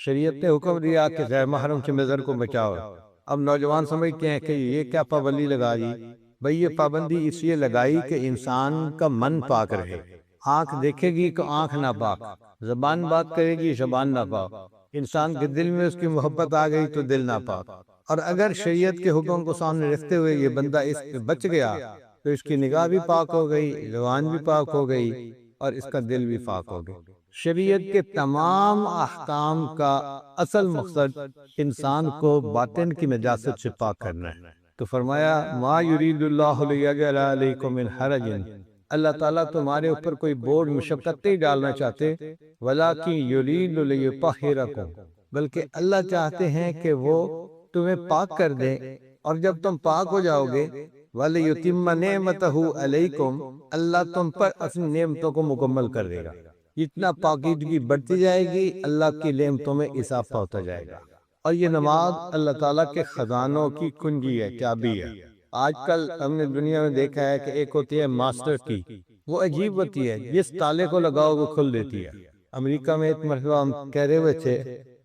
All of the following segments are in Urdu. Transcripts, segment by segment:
شریعت نے حکم دیا کہ غیر محرم سے نظر کو بچاؤ۔ اب نوجوان سمجھتے ہیں کہ یہ کیا پابندی لگائی؟ بھئی یہ پابندی اس لیے لگائی کہ انسان کا من پاک رہے۔ آنکھ دیکھے گی تو آنکھ نہ پاک، زبان بات کرے گی زبان نہ پاک، انسان کے دل میں اس کی محبت آ گئی تو دل نہ پاک۔ اور اگر شریعت کے حکم کو سامنے رکھتے ہوئے یہ بندہ اس سے بچ گیا تو اس کی نگاہ بھی پاک ہو گئی، زبان بھی پاک ہو گئی اور اس کا دل بھی پاک ہو گئی۔ شریعت کے تمام احکام کا اصل مقصد انسان کو باطن کی نجاست سے پاک کرنا ہے۔ تو فرمایا ما یرید اللہ لیجعل علیکم من حرج، اللہ تعالیٰ تمہارے اوپر کوئی بوجھ مشقت نہیں ڈالنا چاہتے، ولیکن یرید لیطہرکم، بلکہ اللہ چاہتے ہیں کہ وہ تمہیں پاک کر دیں، اور جب تم پاک ہو جاؤ گے وَلِيُتِمَّ نِعْمَتَهُ عَلَيْكُمْ، اللہ تم پر اپنی نعمتوں کو مکمل کر دے گا۔ جتنا پاکیزگی بڑھتی جائے گی اللہ کی نعمتوں میں اضافہ ہوتا جائے گا۔ اور یہ نماز اللہ تعالیٰ کے خزانوں کی کنجی ہے، چابی ہے۔ آج کل ہم نے دنیا میں دیکھا ہے کہ ایک ہوتی ہے ماسٹر کی، وہ عجیب ہوتی ہے، جس تالے کو لگاؤ وہ کھل دیتی ہے۔ امریکہ میں ایک مرتبہ ہم کہہ رہے ہوئے تھے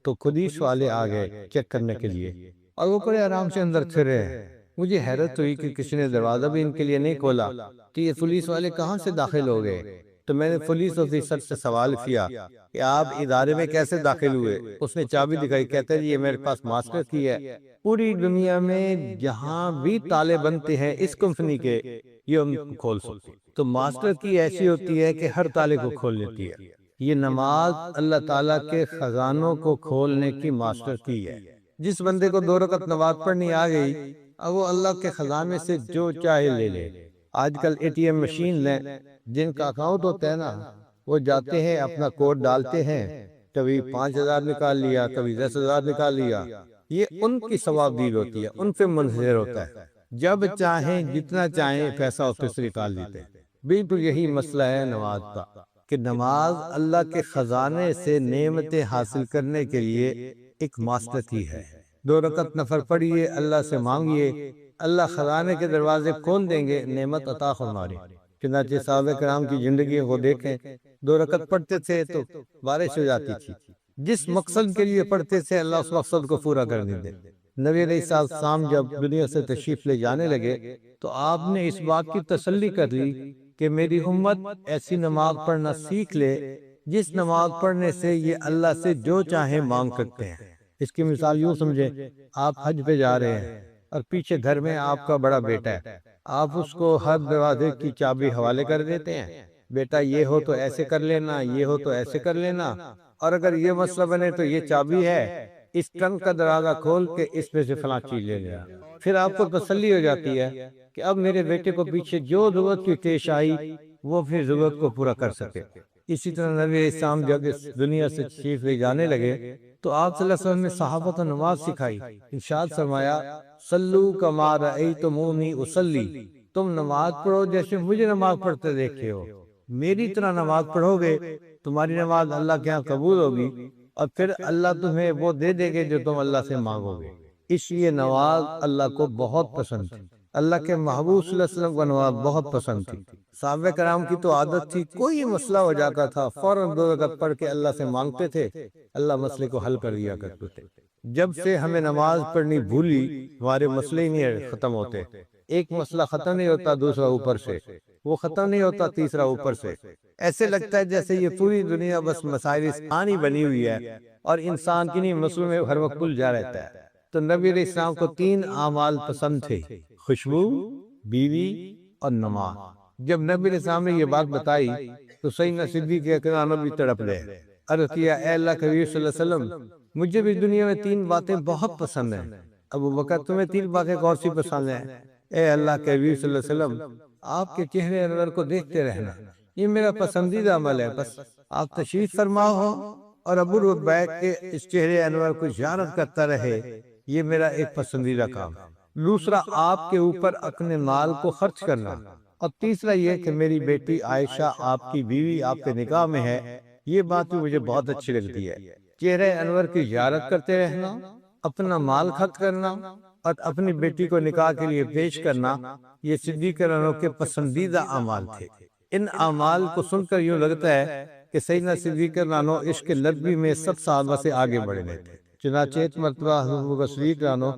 تو پولیس والے آ گئے چیک کرنے کے لیے، اور وہ بڑے آرام سے اندر پھر رہے ہیں۔ مجھے حیرت ہوئی کہ کسی نے دروازہ بھی ان کے لیے نہیں کھولا، تو یہ پولیس والے کہاں سے داخل ہو گئے؟ تو میں نے پولیس آفیسر سے سوال کیا کہ آپ ادارے میں کیسے داخل ہوئے؟ اس نے چابی دکھائی، کہتا ہے یہ میرے پاس ماسٹر کی ہے۔ پوری دنیا میں جہاں بھی تالے بنتے ہیں اس کمپنی کے، یہ ہم کھول سکتے۔ تو ماسٹر کی ایسی ہوتی ہے کہ ہر تالے کو کھول لیتی ہے۔ یہ نماز اللہ تعالیٰ کے خزانوں کو کھولنے کی ماسٹر کی ہے۔ جس بندے کو 2 رکعت نماز پڑھنی آ گئی، اب وہ اللہ کے خزانے سے جو چاہے لے لے۔ آج کل ATM مشین لیں، جن کا اکاؤنٹ ہوتا ہے نا، وہ جاتے ہیں اپنا کوڈ ڈالتے ہیں، کبھی 5,000 نکال لیا، کبھی 10,000 نکال لیا۔ یہ ان کی ثوابدید ہوتی ہے، ان پہ منحصر ہوتا ہے، جب چاہیں جتنا چاہیں پیسہ اس سے نکال لیتے ہیں۔ بالکل یہی مسئلہ ہے نماز کا، کہ نماز اللہ کے خزانے سے نعمتیں حاصل کرنے کے لیے ایک ماسٹر کی ہے۔ 2 رکعت نفل پڑھیے، اللہ سے مانگیے، اللہ خزانے کے دروازے کھول دیں گے، نعمت عطا فرمائے۔ چنانچہ صحابہ کرام کی زندگی کو دیکھیں، 2 رکعت پڑھتے تھے تو بارش ہو جاتی تھی۔ جس مقصد کے لیے پڑھتے تھے اللہ اس مقصد کو پورا کر دیتے۔ نبی علیہ السلام جب دنیا سے تشریف لے جانے لگے تو آپ نے اس بات کی تسلی کر لی کہ میری امت ایسی نماز پڑھنا سیکھ لے جس نماز پڑھنے سے یہ اللہ سے جو چاہیں مانگ سکتے ہیں۔ اس کی مثال یوں سمجھیں، آپ حج پہ جا رہے ہیں اور پیچھے گھر میں آپ کا بڑا بیٹا ہے، آپ اس کو ہر دروازے کی چابی حوالے کر دیتے ہیں، بیٹا یہ ہو تو ایسے کر لینا، یہ ہو تو ایسے کر لینا، اور اگر یہ مسئلہ بنے تو یہ چابی ہے، اس ٹرنک کا دروازہ کھول کے اس میں سے فلاں چیز لے لیا۔ پھر آپ کو تسلی ہو جاتی ہے کہ اب میرے بیٹے کو پیچھے جو ضرورت کی پیش آئی وہ پھر ضرورت کو پورا کر سکے۔ اسی طرح نبی علیہ السلام جب اس دنیا سے تشریف لے جانے لگے تو آپ صلی اللہ علیہ وسلم نے صحابہ کو نماز سکھائی۔ ارشاد فرمایا صلو کما رأیتمونی اصلی، تم نماز پڑھو جیسے مجھے نماز پڑھتے دیکھے ہو، میری طرح نماز پڑھو گے تمہاری نماز اللہ کے ہاں قبول ہوگی، اور پھر اللہ تمہیں وہ دے دے گے جو تم اللہ سے مانگو گے۔ اس لیے نماز اللہ کو بہت پسند تھی، اللہ کے محبوب صلی اللہ علیہ وسلم کو نماز بہت پسند تھی۔ صحابہ کرام کی تو عادت تھی، کوئی مسئلہ ہو جاتا تھا فوراً 2 رکعت پڑھ کے اللہ سے مانگتے تھے، اللہ مسئلے کو حل کر دیا کرتے تھے۔ جب سے ہمیں نماز پڑھنی بھولی ہمارے مسئلے ہی نہیں ختم ہوتے۔ ایک مسئلہ ختم نہیں ہوتا دوسرا اوپر سے، وہ ختم نہیں ہوتا تیسرا اوپر سے۔ ایسے لگتا ہے جیسے یہ پوری دنیا بس مسائل آنی بنی ہوئی ہے اور انسان کنی مسئلوں میں ہر وقت الجھا رہتا ہے۔ تو نبی علیہ السلام کو 3 اعمال پسند تھے، خوشبو، بیوی اور نماز۔ جب نبی علیہ السلام نے یہ بات بتائی تو سیدنا صدیق اکبر بھی تڑپ گئے، عرض کیا اے اللہ کے حبیب صلی اللہ علیہ وسلم، مجھے بھی دنیا میں 3 باتیں بہت پسند ہیں۔ ابو بکر تمہیں 3 باتیں کون سی پسند ہیں؟ اے اللہ کے حبیب صلی اللہ علیہ وسلم، آپ کے چہرے انور کو دیکھتے رہنا، یہ میرا پسندیدہ عمل ہے، بس آپ تشریف فرما ہو اور ابو بیٹھ کے اس چہرے انور کو زیارت کرتا رہے، یہ میرا ایک پسندیدہ کام ہے۔ دوسرا آپ کے اوپر اپنے مال کو خرچ کرنا، اور تیسرا یہ کہ میری بیٹی عائشہ آپ کی بیوی آپ کے نکاح میں ہے، یہ بات بھی مجھے بہت اچھی لگتی ہے۔ چہرے انور کی زیارت کرتے رہنا، اپنا مال خرچ کرنا اور اپنی بیٹی کو نکاح کے لیے پیش کرنا، یہ صدیق اکبر کے پسندیدہ اعمال تھے۔ ان اعمال کو سن کر یوں لگتا ہے کہ کہ سیدنا صدیق رانو عشق نبوی میں سب صحابہ سے آگے بڑھ گئے تھے۔ چنانچہ ایک مرتبہ حضرت صدیق رانو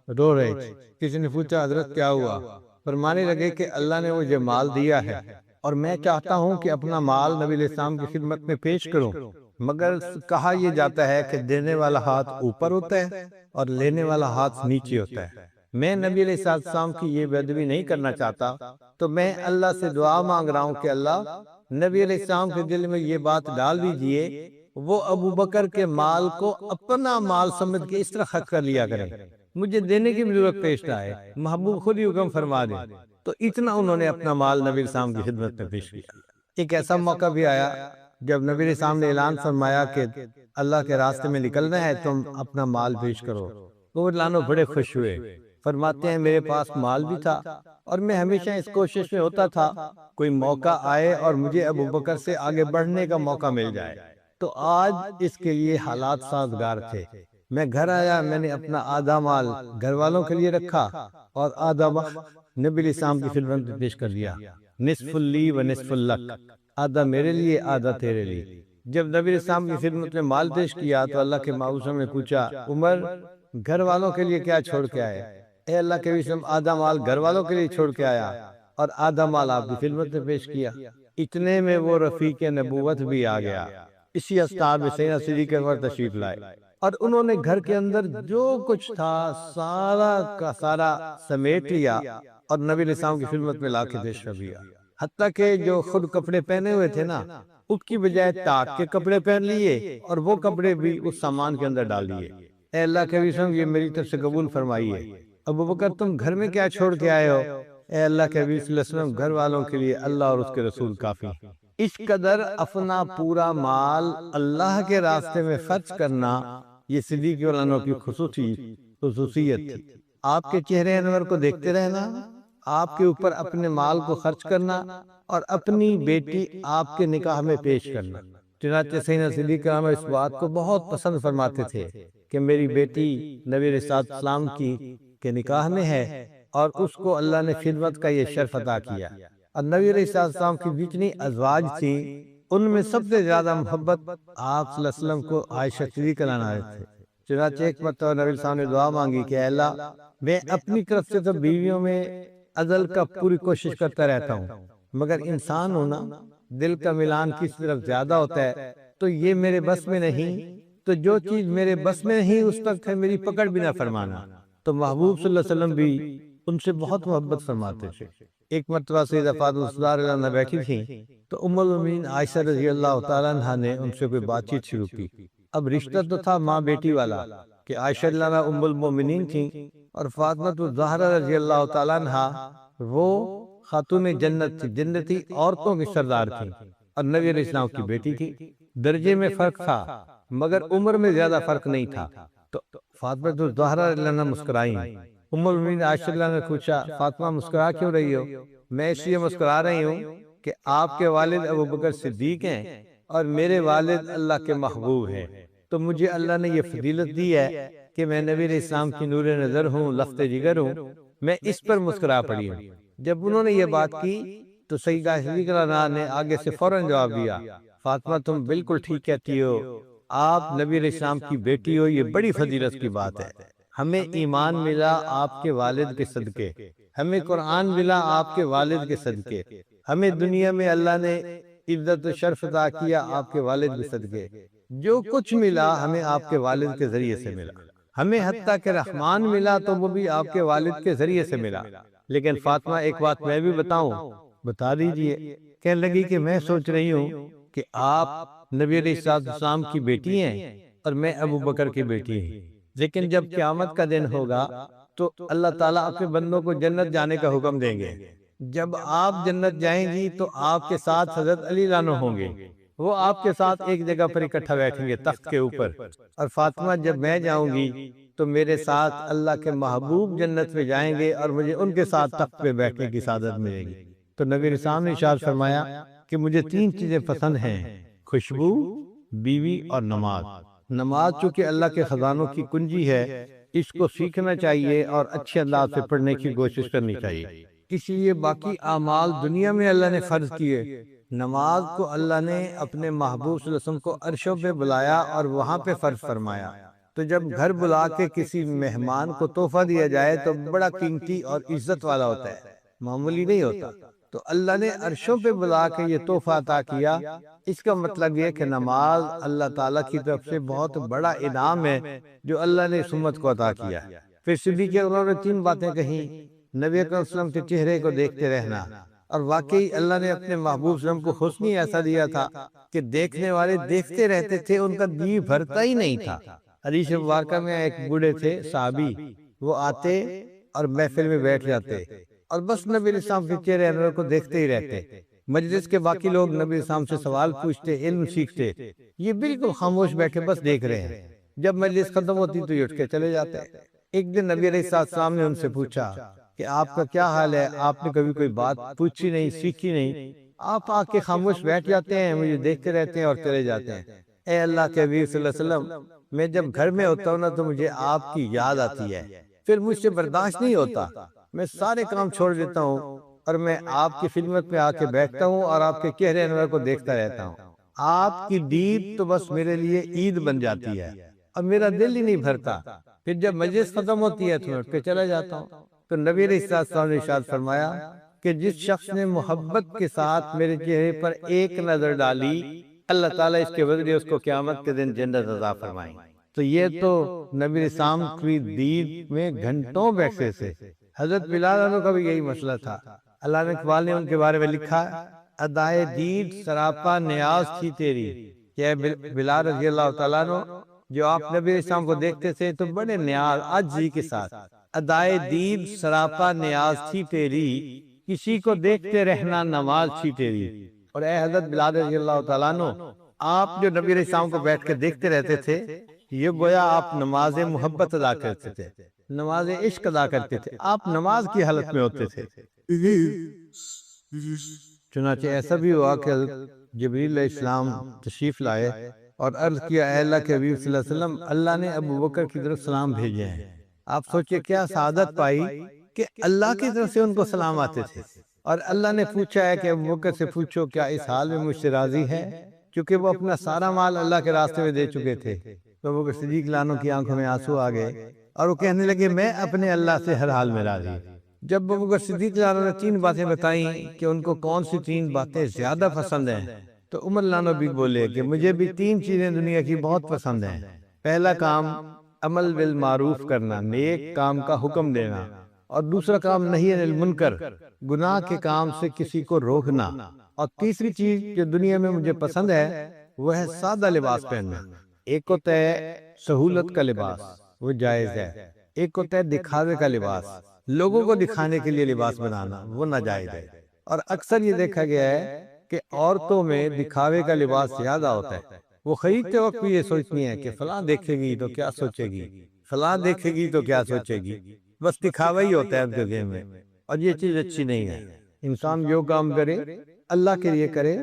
رو رہے تھے۔ کسی نے پوچھا حضرت کیا ہوا؟ فرمانے لگے کہ اللہ نے مجھے مال دیا ہے اور میں چاہتا ہوں کہ اپنا مال نبی علیہ السلام کی خدمت میں پیش کروں، مگر کہا یہ جاتا ہے کہ دینے والا ہاتھ اوپر ہوتا ہے اور لینے والا ہاتھ نیچے ہوتا ہے۔ میں نبی علیہ السلام کی یہ بے ادبی نہیں کرنا چاہتا، تو میں اللہ سے دعا مانگ رہا ہوں کہ اللہ نبی علیہ السلام کے دل میں یہ بات ڈال دیجئے، وہ ابو بکر کے مال کو اپنا مال سمجھ کے اس طرح خرچ کر لیا کریں، مجھے دینے کی ضرورت پیش نہ آئے، محبوب خود ہی حکم فرما دے۔ تو اتنا انہوں نے اپنا مال نبی علیہ السلام کی خدمت میں پیش کیا۔ ایک ایسا موقع بھی آیا جب نبی علیہ السلام نے اعلان فرمایا کہ اللہ کے راستے میں نکلنا ہے، تم اپنا مال پیش کرو، وہ لانو بڑے خوش ہوئے۔ فرماتے ہیں میرے پاس مال بھی تھا اور میں ہمیشہ اس کوشش میں ہوتا تھا کوئی موقع آئے اور مجھے ابو بکر سے آگے بڑھنے کا موقع مل جائے، تو آج اس کے لیے حالات سازگار تھے۔ میں گھر آیا، میں نے اپنا آدھا مال گھر والوں کے لیے رکھا اور آدھا نبی علیہ السلام کی خدمت میں پیش کر دیا، نصف لی و نصف لک، آدھا میرے لیے آدھا تیرے لیے۔ جب نبی علیہ السلام کی خدمت میں مال پیش کیا تو اللہ کے محبوب نے پوچھا عمر گھر والوں کے لیے کیا چھوڑ کے آئے؟ اے اللہ کے وسلم آدھا مال گھر والوں کے لیے چھوڑ کے آیا اور آدھا مال آپ کی خدمت میں پیش کیا۔ اتنے میں وہ رفیق نبوت بھی آ گیا۔ اسی استاد میں سیدنا صدیق اکبر تشریف لائے اور انہوں نے گھر کے اندر جو کچھ تھا سارا کا سارا سمیٹ لیا اور نبی علیہ السلام کی خدمت میں لا کے پیش کر دیا۔ حتیٰ کہ جو خود کپڑے پہنے ہوئے تھے نا، اس کی بجائے تاک کے کپڑے پہن لیے اور وہ کپڑے بھی اس سامان کے اندر ڈال دیے۔ اے اللہ کے وسلم یہ میری طرف سے قبول فرمائیے۔ ابو بکر تم گھر میں کیا چھوڑ کے آئے ہو؟ اے اللہ کے حبیب صلی اللہ علیہ وسلم گھر والوں کے لیے اللہ اور اس کے رسول کافی۔ اس قدر اپنا پورا مال اللہ کے راستے میں خرچ کرنا یہ صدیق عنہ کی خصوصیت تھی۔ آپ کے چہرے انور کو دیکھتے رہنا، آپ کے اوپر اپنے مال کو خرچ کرنا اور اپنی بیٹی آپ کے نکاح میں پیش کرنا۔ چنانچہ سیدنا صدیق عنہ اس بات کو بہت پسند فرماتے تھے کہ میری بیٹی نبی علیہ السلام کے نکاح میں ہے اور اس کو اللہ نے خدمت کا یہ شرف عطا کیا۔ اور نبی علیہ السلام کی جتنی ازواج تھیں ان میں سب سے زیادہ محبت آپ صلی اللہ علیہ وسلم کو عائشہ صدیقہ عنہا تھے۔ چنانچہ ایک مرتبہ نبی علیہ السلام نے دعا مانگی کہ اے اللہ میں اپنی طرف سے تو بیویوں میں عدل کا پوری کوشش کرتا رہتا ہوں، مگر انسان ہونا دل کا ملان کس طرف زیادہ ہوتا ہے تو یہ میرے بس میں نہیں، تو جو چیز میرے بس میں نہیں اس تک ہے میری پکڑ بھی نہ فرمانا۔ تو محبوب صلی اللہ علیہ وسلم بھی ان سے بہت محبت فرماتے تھے۔ ایک مرتبہ سیدہ فاطمہ الزہرا رضی اللہ عنہا بیٹھی تھیں تو ام المؤمنین عائشہ رضی اللہ تعالیٰ عنہا نے ان سے کوئی بات چیت شروع کی۔ اب رشتہ تو تھا ماں بیٹی والا کہ عائشہ رضی اللہ عنہا ام المؤمنین تھیں اور فاطمہ الزہرا رضی اللہ تعالیٰ عنہا وہ خاتون جنت تھی، جنتی عورتوں کی سردار تھیں اور نبی علیہ السلام کی بیٹی تھی۔ درجے میں فرق تھا مگر عمر میں زیادہ فرق نہیں تھا۔ تو فاطمہ الزہرا رضی اللہ عنہا مسکرائیں۔ ام المؤمنین عائشہ رضی اللہ عنہا نے پوچھا فاطمہ مسکرا کیوں رہی ہو؟ میں اس لیے مسکرا رہی ہوں کہ آپ کے والد ابو بکر صدیق ہیں اور میرے والد اللہ کے محبوب ہیں، تو مجھے اللہ نے یہ فضیلت دی ہے کہ میں نبی علیہ السلام کی نور نظر ہوں، لفظ جگر ہوں، میں اس پر مسکرا پڑی ہوں۔ جب انہوں نے یہ بات کی تو سیدہ صدیقہ عنہا نے آگے سے فوراً جواب دیا فاطمہ تم بالکل ٹھیک کہتی ہو، آپ نبی علیہ السلام کی بیٹی ہو، یہ بڑی فضیلت کی بات ہے۔ ہمیں ایمان ملا آپ کے والد کے صدقے، ہمیں قرآن ملا آپ کے والد کے صدقے، ہمیں دنیا میں اللہ نے عزت و شرف عطا کیا آپ کے والد کے صدقے، جو کچھ ملا ہمیں آپ کے والد کے ذریعے سے ملا۔ ہمیں حتیٰ کہ رحمان ملا تو وہ بھی آپ کے والد کے ذریعے سے ملا۔ لیکن فاطمہ ایک بات میں بھی بتاؤں، بتا دیجئے۔ کہنے لگی کہ میں سوچ رہی ہوں کہ آپ نبی علیہ السلام کی بیٹی ہیں اور میں ابو بکر کی بیٹی ہوں، لیکن جب قیامت کا دن ہوگا تو اللہ تعالیٰ اپنے بندوں کو جنت جانے کا حکم دیں گے۔ جب آپ جنت جائیں گی تو آپ کے ساتھ حضرت علی رضی اللہ عنہ ہوں گے، وہ آپ کے ساتھ ایک جگہ پر اکٹھا بیٹھیں گے تخت کے اوپر، اور فاطمہ جب میں جاؤں گی تو میرے ساتھ اللہ کے محبوب جنت میں جائیں گے اور مجھے ان کے ساتھ تخت پہ بیٹھنے کی سعادت ملے گی۔ تو نبی علیہ السلام نے ارشاد فرمایا کہ مجھے 3 چیزیں پسند ہیں، خوشبو، بیوی اور نماز۔ نماز چونکہ اللہ کے خزانوں کی کنجی ہے، اس کو سیکھنا چاہیے اور اچھے انداز سے پڑھنے کی کوشش کرنی چاہیے۔ اس لیے باقی اعمال دنیا میں اللہ نے فرض کیے نماز کو اللہ نے اپنے محبوب صلی اللہ علیہ وسلم کو عرشوں پہ بلایا اور وہاں پہ فرض فرمایا۔ تو جب گھر بلا کے کسی مہمان کو تحفہ دیا جائے تو بڑا قیمتی اور عزت والا ہوتا ہے، معمولی نہیں ہوتا۔ تو اللہ نے عرشوں پہ بلا کے یہ تحفہ عطا کیا۔ اس کا مطلب یہ کہ نماز اللہ تعالیٰ کی طرف سے بہت بڑا انعام ہے جو اللہ نے اس امت کو عطا کیا۔ پھر صدیق اکبر نے 3 باتیں کہیں، نبی اکرم صلی اللہ علیہ وسلم کے چہرے کو دیکھتے رہنا، اور واقعی اللہ نے اپنے محبوب صلی اللہ علیہ وسلم کو حسن ہی ایسا دیا تھا کہ دیکھنے والے دیکھتے رہتے تھے، ان کا جی بھرتا ہی نہیں تھا۔ حدیث مبارکہ میں ایک بوڑھے تھے صحابی، وہ آتے اور محفل میں بیٹھ جاتے اور بس نبی علیہ السلام کے چہرے انور کو دیکھتے ہی رہتے۔ مجلس کے باقی لوگ نبی علیہ السلام سے سوال پوچھتے، علم سیکھتے، یہ بالکل خاموش بیٹھے بس دیکھ رہے ہیں۔ جب مجلس ختم ہوتی تو یہ اٹھ کے چلے جاتے۔ ایک دن نبی علیہ السلام نے ان سے پوچھا کہ آپ کا کیا حال ہے؟ آپ نے کبھی کوئی بات پوچھی نہیں، سیکھی نہیں، آپ آ کے خاموش بیٹھ جاتے ہیں، مجھے دیکھتے رہتے ہیں اور چلے جاتے ہیں۔ اے اللہ کے حبیب صلی اللہ علیہ وسلم، میں جب گھر میں ہوتا ہوں نا تو مجھے آپ کی یاد آتی ہے، پھر مجھ سے برداشت نہیں ہوتا، میں سارے کام چھوڑ دیتا ہوں اور میں آپ کی خدمت میں آ کے بیٹھتا ہوں اور آپ کے چہرے انور کو دیکھتا رہتا ہوں۔ آپ کی دید تو بس میرے لیے عید بن جاتی ہے اور میرا دل ہی نہیں بھرتا۔ پھر جب مجلس ختم ہوتی ہے تو میں اٹھ کے چلا جاتا ہوں۔ تو نبی علیہ السلام نے ارشاد فرمایا کہ جس شخص نے محبت کے ساتھ میرے چہرے پر ایک نظر ڈالی، اللہ تعالیٰ اس کے بدلے اس کو قیامت کے دن جنت عطا فرمائیں۔ تو یہ تو نبی علیہ السلام کی دید میں گھنٹوں بیٹھتے تھے۔ حضرت بلال عنہ کا بھی یہی مسئلہ تھا۔ اللہ نے اقبال نے ان کے بارے میں لکھا، ادائے دید سراپا نیاز تھی تیری، کہ بلال رضی اللہ تعالیٰ عنہ جو آپ نبی علیہ السلام کو دیکھتے تھے تو بڑے نیاز عاجزی کے ساتھ، ادائے دید سراپا نیاز تھی تیری، کسی کو دیکھتے رہنا نماز تھی تیری۔ اور اے حضرت بلال رضی اللہ تعالیٰ عنہ، آپ جو نبی علیہ السلام کو بیٹھ کے دیکھتے رہتے تھے، یہ گویا آپ نماز محبت ادا کرتے تھے، نماز عشق ادا کرتے تھے، آپ نماز کی حالت میں ہوتے تھے۔ چنانچہ ایسا بھی ہوا کہ جبریل علیہ السلام تشریف لائے اور عرض کیا، اے اللہ کے حبیب صلی اللہ علیہ وسلم، اللہ نے ابو بکر کی طرف سلام بھیجے ہیں۔ آپ سوچئے کیا سعادت پائی کہ اللہ کی طرف سے ان کو سلام آتے تھے، اور اللہ نے پوچھا ہے کہ ابو بکر سے پوچھو کیا اس حال میں مجھ سے راضی ہے، کیونکہ وہ اپنا سارا مال اللہ کے راستے میں دے چکے تھے۔ تو ابو بکر صدیق لانوں کی آنکھوں میں آنسو آ گئے اور وہ کہنے لگے، میں اپنے اللہ سے ہر حال میں راضی۔ جب ابو بکر صدیق لانوں نے 3 باتیں بتائیں کہ ان کو کون سی 3 باتیں زیادہ پسند ہیں، تو عمر لانو بھی بولے کہ مجھے بھی 3 چیزیں دنیا کی بہت پسند ہیں۔ پہلا کام عمل بالمعروف کرنا، نیک کام کا حکم دینا، اور دوسرا کام نہی عن المنکر، گناہ کے کام سے کسی کو روکنا، اور تیسری چیز جو دنیا میں مجھے پسند ہے وہ ہے سادہ لباس پہننا۔ ایک ہوتا ہے سہولت کا لباس، وہ جائز ہے، ایک ہوتا ہے دکھاوے کا لباس، لوگوں کو دکھانے کے لیے لباس بنانا، وہ ناجائز ہے۔ اور اکثر یہ دیکھا گیا ہے کہ عورتوں میں دکھاوے کا لباس زیادہ ہوتا ہے، وہ خریدتے وقت بھی یہ سوچتی ہیں کہ فلاں دیکھے گی تو کیا سوچے گی، فلاں دیکھے گی تو کیا سوچے گی، بس دکھاوا ہی ہوتا ہے ان کے ذہن میں، اور یہ چیز اچھی نہیں ہے۔ انسان جو کام کرے اللہ کے لیے کرے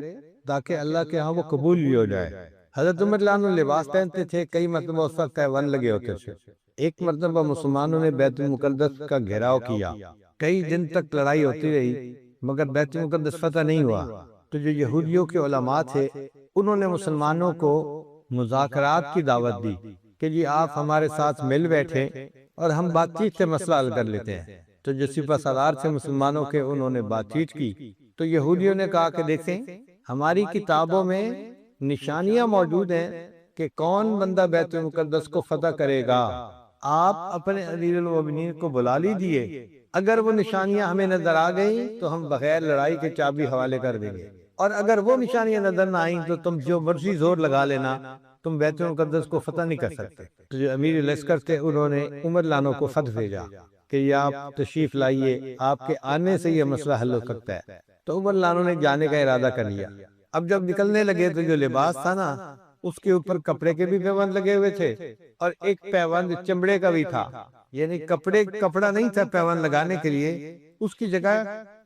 تاکہ اللہ کے ہاں وہ قبول بھی ہو جائے۔ حضرت عمر لانو لباس پہنتے تھے، کئی مرتبہ اس وقت تیوان لگے ہوتے تھے۔ ایک مرتبہ مسلمانوں نے بیت المقدس کا گھیراؤ کیا، کئی دن تک لڑائی ہوتی رہی مگر بیت المقدس فتح نہیں ہوا۔ تو جو یہودیوں کے علماء تھے انہوں نے مسلمانوں کو مذاکرات کی دعوت دی کہ جی آپ ہمارے ساتھ مل بیٹھے اور ہم بات چیت سے مسئلہ حل کر لیتے ہیں۔ تو جو سپہ سالار تھے مسلمانوں کے، انہوں نے بات چیت کی تو یہودیوں نے کہا کہ دیکھیں ہماری کتابوں میں نشانیاں موجود ہیں کہ کون بندہ بیت المقدس کو فتح کرے گا، آپ اپنے امیر المومنین کو بلا لیجئے، اگر وہ نشانیاں ہمیں نظر آ گئیں تو ہم بغیر لڑائی کے چابی حوالے کر دیں گے، اور اگر وہ نشانیاں نظر نہ آئیں تو تم جو مرضی زور لگا لینا، تم بیت المقدس کو فتح نہیں کر سکتے۔ تو جو امیر لشکر تھے انہوں نے عمر لانو کو خط بھیجا کہ یہ آپ تشریف لائیے، آپ کے آنے سے یہ مسئلہ حل ہو سکتا ہے۔ تو عمر لانو نے جانے کا ارادہ کر لیا۔ اب جب نکلنے لگے تو جو لباس تھا نا اس کے اوپر کپڑے کے بھی پیوند لگے ہوئے تھے اور ایک پیوند چمڑے کا بھی تھا، یعنی کپڑا نہیں تھا پیوند لگانے کے لیے، اس کی جگہ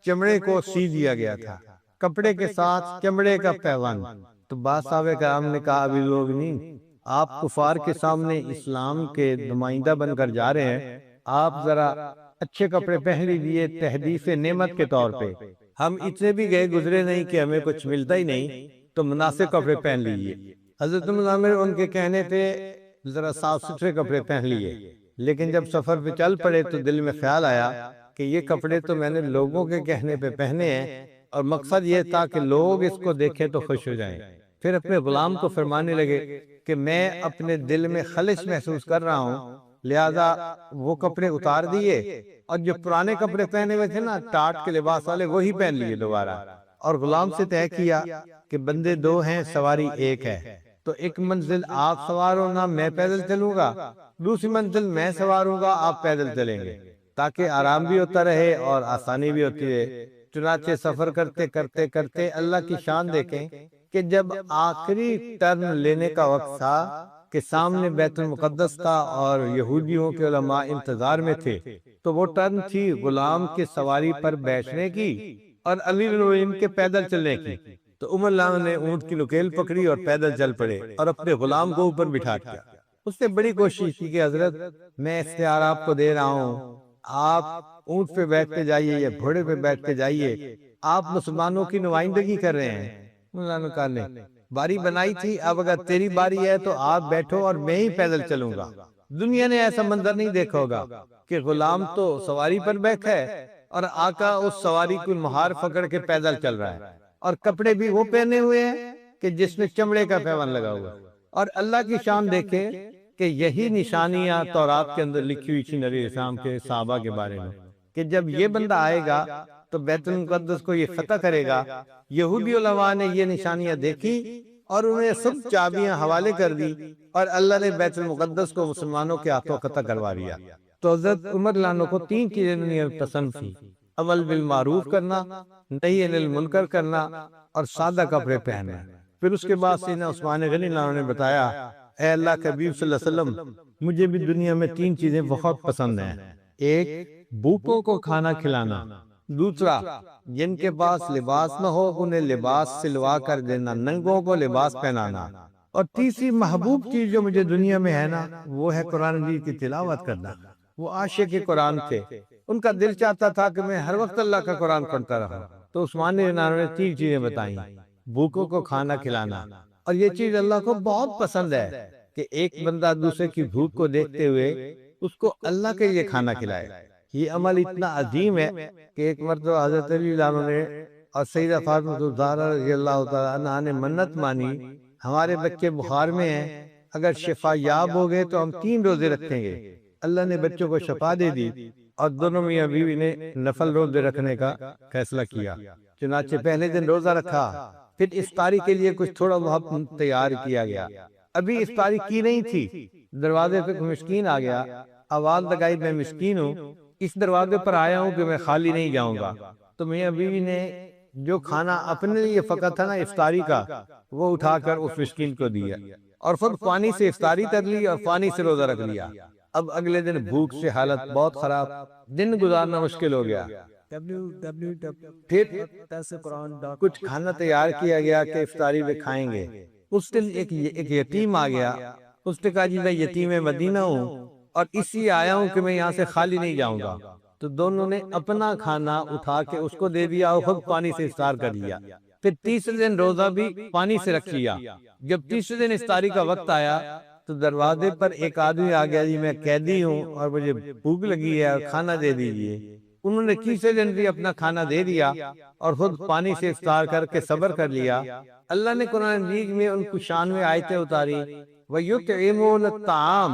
چمڑے کو سی دیا گیا تھا، کپڑے کے ساتھ چمڑے کا پیوند۔ تو بعض صحابہ کرام نے کہا ابھی لوگ نہیں، آپ کفار کے سامنے اسلام کے نمائندہ بن کر جا رہے ہیں، آپ ذرا اچھے کپڑے پہن لیجئے تحدیث نعمت کے طور پہ، ہم اتنے بھی گئے گزرے نہیں کہ ہمیں کچھ ملتا ہی نہیں، تو مناسب کپڑے پہن لیجیے۔ حضرت عمر ان کے کہنے پہ ذرا صاف ستھرے کپڑے پہن لیے، لیکن جب سفر پہ چل پڑے تو دل میں خیال آیا کہ یہ کپڑے تو میں نے لوگوں کے کہنے پہ پہنے ہیں، اور مقصد یہ تھا کہ لوگ اس کو دیکھیں تو خوش ہو جائیں۔ پھر اپنے غلام کو فرمانے لگے کہ میں اپنے دل میں خلش محسوس کر رہا ہوں، لہذا وہ کپڑے اتار دیے، اور جو پرانے کپڑے پہنے ہوئے تھے نا ٹاٹ کے لباس والے، وہی پہن لیے دوبارہ، اور غلام سے طے کیا کہ بندے دو ہیں، سواری ایک ہے، تو ایک منزل آپ سوار ہونا، میں پیدل چلوں گا، دوسری منزل میں سوار ہوں گا، آپ پیدل چلیں گے، تاکہ آرام بھی ہوتا رہے اور آسانی بھی ہوتی رہے۔ چنانچہ سفر کرتے کرتے کرتے اللہ کی شان دیکھیں کہ جب آخری ٹرن لینے کا وقت تھا کہ سامنے بیت المقدس تھا اور یہودیوں کے علماء انتظار میں تھے، تو وہ ٹرن تھی غلام کے سواری پر بیٹھنے کی اور امیر المومنین کے پیدل چلنے کی۔ تو عمر اللہ نے اونٹ کی نکیل پکڑی اور پیدل چل پڑے اور اپنے غلام کو اوپر بٹھا دیا۔ اس نے بڑی کوشش کی کہ حضرت میں اختیار آپ کو دے رہا ہوں، آپ اونٹ پہ بیٹھ کے جائیے یا گھوڑے پہ بیٹھ کے جائیے، آپ مسلمانوں کی نمائندگی کر رہے ہیں۔ مولانا نے کہا نہیں، باری بنائی تھی، اب اگر تیری باری ہے تو آپ بیٹھو اور میں ہی پیدل چلوں گا۔ دنیا نے ایسا منظر نہیں دیکھا ہوگا کہ غلام تو سواری پر بیٹھا ہے اور آقا اس سواری کو مہار پکڑ کے پیدل چل رہا ہے، اور کپڑے بھی وہ پہنے ہوئے ہیں کہ جس میں چمڑے کا پیوند لگا ہوا ہے۔ اور اللہ کی شان دیکھیں کہ یہی نشانیاں تورات کے اندر لکھی ہوئی تھی نبی اسلام کے صحابہ کے بارے میں، کہ جب یہ بندہ آئے گا تو بیت المقدس کو یہ فتح کرے گا۔ یہودی علماء نے یہ نشانیاں دیکھی اور انہیں سب چابیاں حوالے کر دی، اور اللہ نے بیت المقدس کو مسلمانوں کے ہاتھوں فتح کروا دیا۔ تو حضرت عمر لانو کو تین چیزیں دنیا میں پسند تھی: عمل بالمعروف کرنا، نہی عن المنکر کرنا، اور سادہ کپڑے پہننا۔ پھر اس کے بعد سیدنا عثمان غنی لانو نے بتایا، اے اللہ کے حبیب صلی اللہ علیہ وسلم، مجھے بھی دنیا میں تین چیزیں بہت پسند ہیں: ایک بھوکوں کو کھانا کھلانا، دوسرا جن کے پاس لباس نہ ہو انہیں لباس سلوا کر دینا، ننگوں کو لباس پہنانا، اور تیسری محبوب چیز جو مجھے دنیا میں ہے نا وہ ہے قرآن مجید کی تلاوت کرنا۔ وہ عاشق قرآن تھے، ان کا دل چاہتا تھا کہ میں ہر وقت اللہ کا قرآن پڑھتا رہا۔ تو عثمان نے تین چیزیں بتائیں: بھوکوں کو کھانا کھلانا، اور یہ چیز اللہ کو بہت پسند ہے کہ ایک بندہ دوسرے کی بھوک کو دیکھتے ہوئے اس کو اللہ کے لیے کھانا کھلائے۔ یہ عمل اتنا عظیم ہے کہ ایک مرتبہ حضرت علی عنہ نے اور سیدہ فاطمہ الزہرا رضی اللہ تعالیٰ عنہا نے منت مانی، ہمارے بچے بخار میں ہیں، اگر شفا یاب ہو گئے تو ہم 3 روزے رکھیں گے۔ اللہ نے بچوں کو شفا دے دی اور دونوں میاں بیوی نے نفل روزے رکھنے کا فیصلہ کیا۔ چنانچہ پہلے دن روزہ رکھا، پھر افطاری کے لیے کچھ تھوڑا بہت تیار کیا گیا۔ ابھی افطاری کی نہیں تھی، دروازے پہ کوئی مسکین آ گیا، آواز لگائی میں مسکین ہوں، اس دروازے پر آیا ہوں کہ میں خالی نہیں جاؤں گا۔ تو میاں بیوی نے جو کھانا اپنے لیے فقط تھا نا افطاری کا، وہ اٹھا کر اس مسکین کو دیا، اور پھر پانی سے افطاری کر لی اور پانی سے روزہ رکھ لیا۔ اب اگلے دن بھوک سے حالت بہت خراب، دن گزارنا مشکل ہو گیا۔ پھر کچھ کھانا تیار کیا گیا کہ افطاری میں کھائیں گے۔ اس دن ایک یتیم آ گیا، اس نے کہا جی میں یتیم مدینہ ہوں اور اس لیے آیا ہوں کہ میں یہاں سے خالی نہیں جاؤں گا۔ تو دونوں نے اپنا کھانا اٹھا کے اس کو دے دیا اور خود پانی سے افطار کر لیا۔ پھر تیسرے دن روزہ بھی پانی سے رکھ لیا۔ جب تیسرے دن افطاری کا وقت آیا تو دروازے پر ایک آدمی آ گیا، جی میں قیدی ہوں اور مجھے بھوک لگی ہے اور کھانا دے دیجیے۔ انہوں نے تیسرے دن بھی اپنا کھانا دے دیا اور خود پانی سے افطار کر کے صبر کر لیا۔ اللہ نے قرآن مجید میں ان کی شان میں آیتیں اتاری، وَيُطْعِمُونَ الطَّعَامَ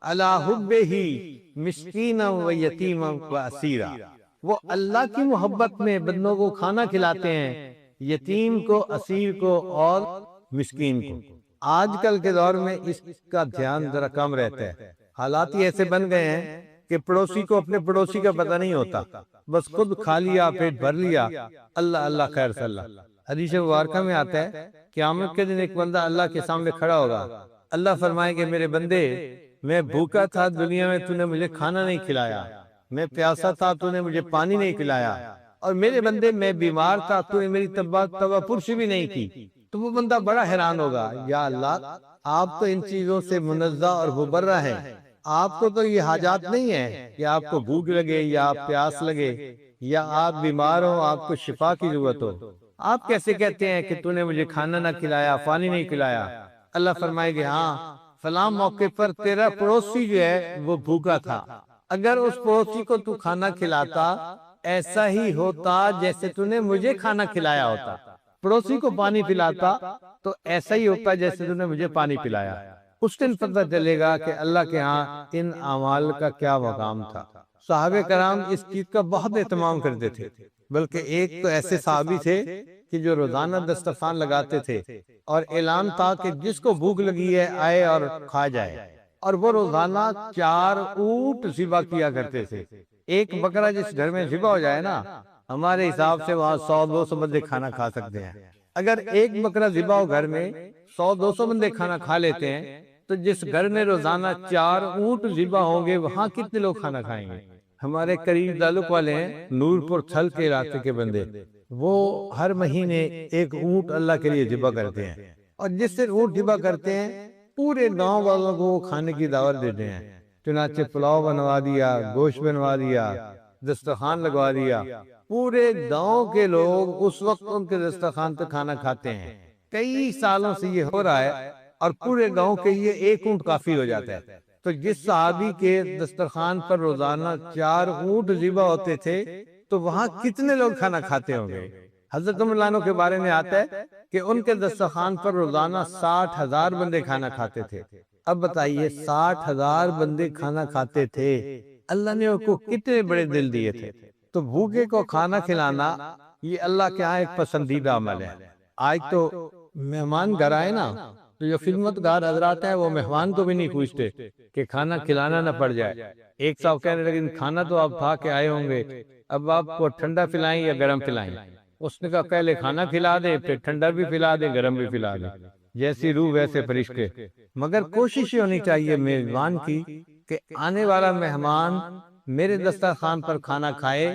عَلَىٰ حُبِّهِ مِسْكِينًا وَيَتِيمًا وَأَسِيرًا۔ وہ اللہ کی محبت میں بندوں کو کھانا کھلاتے ہیں، یتیم کو، اسیر کو اور مسکین کو۔ آج کل کے دور میں اس کا دھیان ذرا کم رہتا ہے۔ حالات ہی ایسے بن گئے ہیں کہ پڑوسی کو اپنے پڑوسی کا پتہ نہیں ہوتا، بس خود کھا لیا، پیٹ بھر لیا، اللہ اللہ خیر صلی اللہ۔ حدیث مبارکہ میں آتا ہے قیامت کے دن ایک بندہ اللہ کے سامنے کھڑا ہوگا، اللہ فرمائے کہ میرے بندے میں بھوکا تھا دنیا میں، تو نے مجھے کھانا نہیں کھلایا، میں پیاسا تھا تو نے مجھے پانی نہیں پلایا، اور میرے بندے میں بیمار تھا تو نے میری تبا پرسی بھی نہیں کی۔ تو وہ بندہ بڑا حیران ہوگا، یا اللہ آپ تو ان چیزوں سے منزہ اور مبرہ ہیں، آپ کو تو یہ حاجات نہیں ہے کہ آپ کو بھوک لگے یا پیاس لگے، یا آپ بیمار ہو، آپ کو شفا کی ضرورت ہو، آپ کیسے کہتے ہیں کہ تو نے مجھے کھانا نہ کھلایا، پانی نہیں کھلایا؟ اللہ فرمائے گا ہاں فلاں موقع پر تیرا پڑوسی جو ہے وہ بھوکا تھا، اگر اس پڑوسی کو تو کھانا کھلاتا ایسا ہی ہوتا جیسے تو نے مجھے کھانا کھلایا ہوتا، پڑوسی کو پانی پلاتا تو ایسا ہی ہوتا جیسے تو نے مجھے پانی پلایا۔ اس دن پتہ چلے گا کہ اللہ کے ہاں ان اعمال کا کیا مقام تھا۔ صحابہ کرام اس چیز کا بہت اہتمام کرتے تھے، بلکہ ایک تو ایسے صحابی تھے کہ جو روزانہ دسترخوان لگاتے تھے اور اعلان تھا کہ جس کو بھوک لگی ہے آئے اور کھا جائے، اور وہ روزانہ 4 اونٹ ذبح کیا کرتے تھے۔ ایک بکرا جس گھر میں ذبح ہو جائے نا، ہمارے حساب سے وہاں 100-200 بندے کھانا کھا سکتے ہیں۔ اگر ایک بکرا ذبح ہو گھر میں 100-200 بندے کھانا کھا لیتے ہیں، تو جس گھر میں روزانہ 4 اونٹ ذبح ہوں گے وہاں کتنے لوگ کھانا کھائیں گے؟ ہمارے قریب تعلق والے ہیں نورپور تھل کے علاقے کے بندے، وہ ہر مہینے ایک اونٹ اللہ کے لیے ذبح کرتے ہیں، اور جس سے اونٹ ذبح کرتے ہیں پورے گاؤں والوں کو کھانے کی دعوت دیتے ہیں۔ چنانچہ پلاؤ بنوا دیا، گوشت بنوا دیا، دسترخوان لگوا دیا، پورے گاؤں کے لوگ اس وقت ان کے دسترخوان پہ کھانا کھاتے ہیں۔ کئی سالوں سے یہ ہو رہا ہے، اور پورے گاؤں کے لیے ایک اونٹ کافی ہو جاتا ہے۔ تو جس صحابی کے دسترخوان پر روزانہ 4 اونٹ ذبح ہوتے تھے تو وہاں کتنے لوگ کھانا کھاتے ہوں گے؟ حضرت عمر عنہ کے بارے میں آتا ہے کہ ان کے دسترخوان پر روزانہ 60,000 بندے کھانا کھاتے تھے۔ اب بتائیے 60,000 بندے کھانا کھاتے تھے، اللہ نے ان کو کتنے بڑے دل دیے تھے۔ تو بھوکے کو کھانا کھلانا یہ اللہ کے ہاں ایک پسندیدہ عمل ہے۔ آج تو مہمان گھر آئے نا تو جو خدمت گار حضرات ہیں وہ مہمان کو بھی نہیں پوچھتے کہ کھانا کھلانا نہ پڑ جائے۔ ایک صاحب کہنے لگے کھانا تو آپ کھا کے آئے ہوں گے، اب آپ کو ٹھنڈا پلائیں یا گرم پلائیں؟ اس نے کہا پہلے کھانا کھلا دیں، پھر ٹھنڈا بھی پلا دیں، گرم بھی پلا دیں، جیسی روح ویسے فرشتے۔ مگر کوشش یہ ہونی چاہیے میزبان کی کہ آنے والا مہمان میرے دسترخوان پر کھانا کھائے،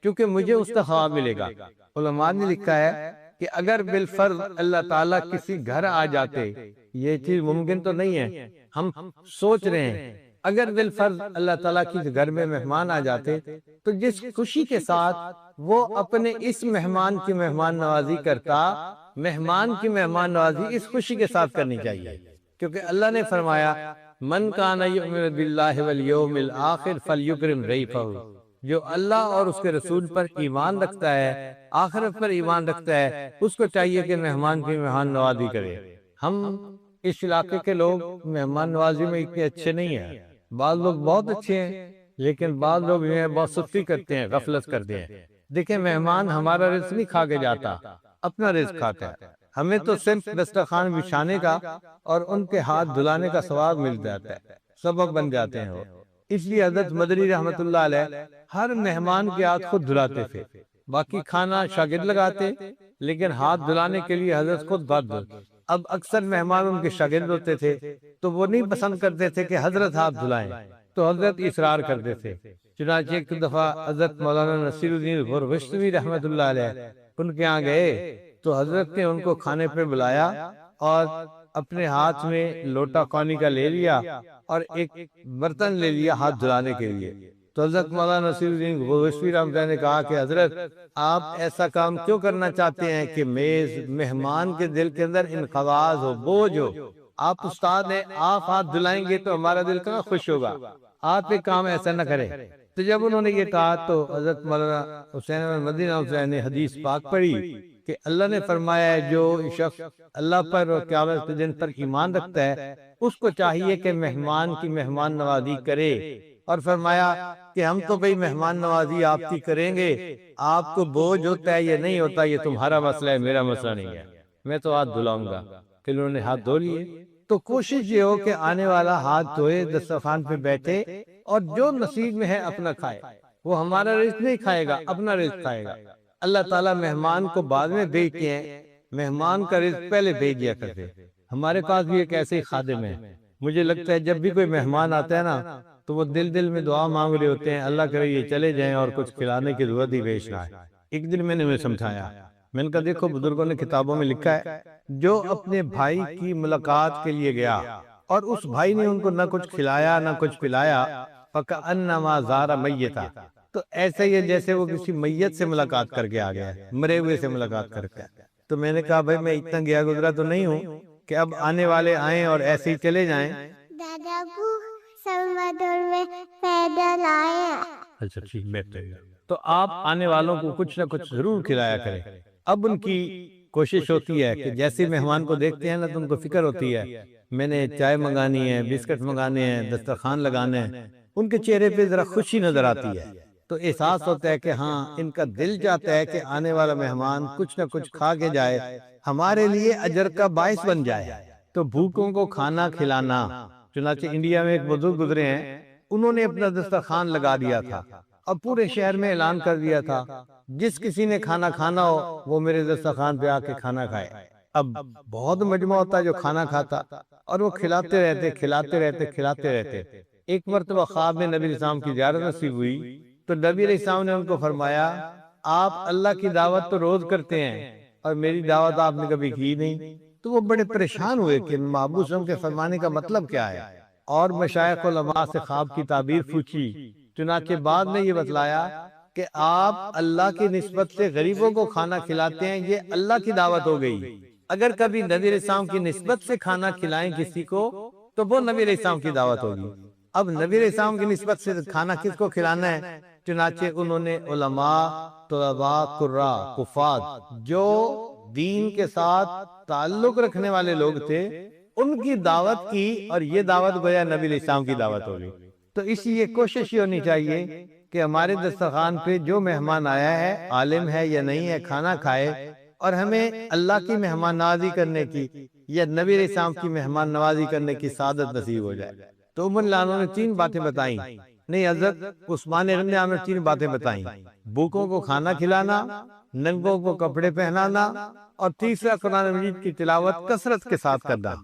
کیونکہ مجھے اس کا ثواب ملے گا۔ علماء نے لکھا ہے کہ اگر بالفرض اللہ تعالیٰ کسی گھر آ جاتے، یہ چیز ممکن تو نہیں ہے، ہم سوچ رہے ہیں اگر بالفرض اللہ تعالیٰ کسی گھر میں مہمان آ جاتے تو جس خوشی کے ساتھ وہ اپنے اس مہمان کی مہمان نوازی کرتا، مہمان کی مہمان نوازی اس خوشی کے ساتھ کرنی چاہیے، کیونکہ اللہ نے فرمایا من کان یؤمن باللہ والیوم الآخر فلیکرم ضیفہ، جو اللہ اور اس کے رسول پر ایمان رکھتا ہے، آخرت پر ایمان رکھتا ہے، اس کو چاہیے کہ مہمان کی مہمان نوازی کرے۔ ہم اس علاقے کے لوگ مہمان نوازی میں اتنے اچھے نہیں ہیں، بعض لوگ بہت اچھے ہیں لیکن بعض لوگ جو ہیں بہت سستی کرتے ہیں، غفلت کرتے ہیں۔ دیکھیں مہمان ہمارا رزق نہیں کھا کے جاتا، اپنا رزق کھاتا ہے، ہمیں تو صرف دسترخوان بچھانے کا اور ان کے ہاتھ دھلانے کا ثواب مل جاتا ہے، سبب بن جاتے ہیں وہ۔ اس لیے حضرت مدنی رحمت اللہ علیہ ہر مہمان کے ہاتھ خود دھلاتے تھے، باقی کھانا شاگرد لگاتے لیکن ہاتھ دھلانے کے لیے حضرت خود ہاتھ دھلاتے۔ اب اکثر مہمان ان کے شاگرد ہوتے تھے تو وہ نہیں پسند کرتے تھے کہ حضرت ہاتھ دھلائیں، تو حضرت اصرار کرتے تھے۔ چنانچہ ایک دفعہ حضرت مولانا نصیر الدین غورغشتوی رحمت اللہ علیہ ان کے ہاں گئے تو حضرت نے ان کو کھانے پہ بلایا اور اپنے ہاتھ میں لوٹا پانی کا لے لیا اور ایک برتن لے لیا ہاتھ دھلانے کے لیے۔ تو حضرت مولانا نصیر الدین غورغشتوی رحمت اللہ نے کہا کہ حضرت آپ ایسا کام کیوں کرنا چاہتے ہیں کہ میز مہمان کے دل کے اندر انقباض ہو، بوجھ ہو؟ آپ استاد ہیں، آپ ہاتھ دھلائیں گے تو ہمارا دل کہاں خوش ہوگا؟ آپ ایک کام ایسا نہ کریں۔ تو جب انہوں نے یہ کہا تو حضرت مولانا حسین احمد مدنی رحمۃ اللہ نے حدیث پاک پڑھی کہ اللہ نے فرمایا ہے جو شخص اللہ پر اور قیامت کے دن پر ایمان رکھتا ہے اس کو چاہیے کہ مہمان کی مہمان نوازی کرے، اور فرمایا کہ ہم تو بھئی مہمان نوازی آپ کی کریں گے، آپ کو بوجھ ہوتا ہے یا نہیں ہوتا یہ تمہارا مسئلہ ہے، میرا مسئلہ نہیں ہے، میں تو ہاتھ دھلاؤں گا۔ پھر انہوں نے ہاتھ دھو لیے۔ تو کوشش یہ ہو کہ آنے والا ہاتھ دھوئے، دسترخوان پہ بیٹھے اور جو نصیب میں ہے اپنا کھائے، وہ ہمارا رزق نہیں کھائے گا، اپنا رزق کھائے گا۔ اللہ تعالیٰ مہمان کو بعد میں بھیجتے ہیں، مہمان کا رزق پہلے بھیج دیا کرتے۔ ہمارے پاس بھی ایک ایسے ہی خادم ہے، مجھے لگتا ہے جب بھی کوئی مہمان آتا ہے نا تو وہ دل دل میں دعا مانگ رہے ہوتے ہیں اللہ کرے یہ چلے جائیں اور کچھ کھلانے کی ضرورت ہی پیش نہ آئے۔ ایک دن میں نے سمجھایا، میں نے کہا دیکھو بزرگوں نے کتابوں میں لکھا ہے جو اپنے بھائی کی ملاقات کے لیے گیا اور اس بھائی نے ان کو نہ کچھ کھلایا نہ کچھ پلایا فَكَأَنَّمَا زَارَ مَيِّتًا، تو ایسا ہی ہے جیسے وہ کسی میت سے ملاقات کر کے آ گیا، مرے ہوئے سے ملاقات کر کے۔ تو میں نے کہا بھائی میں اتنا گیا گزرا تو نہیں ہوں کہ اب آنے والے آئیں اور ایسے ہی چلے جائیں۔ دادا ابو سلوادور میں پیدل آئے۔ اچھا ٹھیک، بہتر۔ تو آپ آنے والوں کو کچھ نہ کچھ ضرور کھلایا کریں۔ اب ان کی کوشش ہوتی ہے کہ جیسے مہمان کو دیکھتے ہیں نا تو ان کو فکر ہوتی ہے میں نے چائے منگانی ہے، بسکٹ منگانے ہیں، دسترخوان لگانے ہیں، ان کے چہرے پہ ذرا خوشی نظر آتی ہے، تو احساس ہوتا ہے کہ ہاں ان کا دل چاہتا ہے کہ آنے والا مہمان کچھ نہ کچھ کھا کے جائے، ہمارے لیے اجر کا باعث بن جائے۔ تو بھوکوں کو کھانا کھلانا، چنانچہ انڈیا میں ایک بزرگ گزرے ہیں، انہوں نے اپنا دسترخوان لگا دیا تھا، اب پورے شہر میں اعلان کر دیا تھا جس کسی نے کھانا کھانا ہو وہ میرے دسترخوان پہ آ کے کھانا کھائے۔ اب بہت مجمع ہوتا جو کھانا کھاتا اور وہ کھلاتے رہتے۔ ایک مرتبہ خواب میں نبی علیہ السلام کی زیارت نصیب ہوئی تو نبی علیہ السلام نے ان کو فرمایا آپ اللہ کی دعوت تو روز کرتے ہیں اور میری دعوت آپ نے کبھی کی نہیں۔ تو وہ بڑے پریشان ہوئے کہ محبوب صلی اللہ علیہ وسلم کے فرمانے کا مطلب کیا ہے، اور مشائخ علماء سے خواب کی تعبیر پوچھی، چنانچہ بعد میں یہ بتلایا کہ آپ اللہ کی نسبت سے غریبوں کو کھانا کھلاتے ہیں، یہ اللہ کی دعوت ہو گئی۔ اگر کبھی نبی علیہ السلام کی نسبت سے کھانا کھلائیں کسی کو تو وہ نبی علیہ السلام کی دعوت ہوگی۔ اب نبی علیہ السلام کی نسبت سے کھانا کس کو کھلانا ہے؟ چنانچہ انہوں نے علماء، طلباء، قراء، حفاظ جو دین کے ساتھ تعلق رکھنے والے لوگ تھے ان کی دعوت کی، اور یہ دعوت گویا نبی علیہ السلام کی دعوت ہوگی۔ تو اس لیے کوشش یہ ہونی چاہیے کہ ہمارے دسترخوان پہ جو مہمان آیا ہے، عالم ہے یا نہیں ہے، کھانا کھائے، اور ہمیں اللہ کی مہمان نوازی کرنے کی یا نبی علیہ السلام کی مہمان نوازی کرنے کی سعادت نصیب ہو جائے۔ تو عمر اللہ نے 3 باتیں بتائیں، نہیں حضرت عثمان غنی نے 3 باتیں بتائیں، بھوکوں کو کھانا کھلانا، ننگوں کو کپڑے پہنانا، اور تیسرا قرآن مجید کی تلاوت کثرت کے ساتھ کرنا۔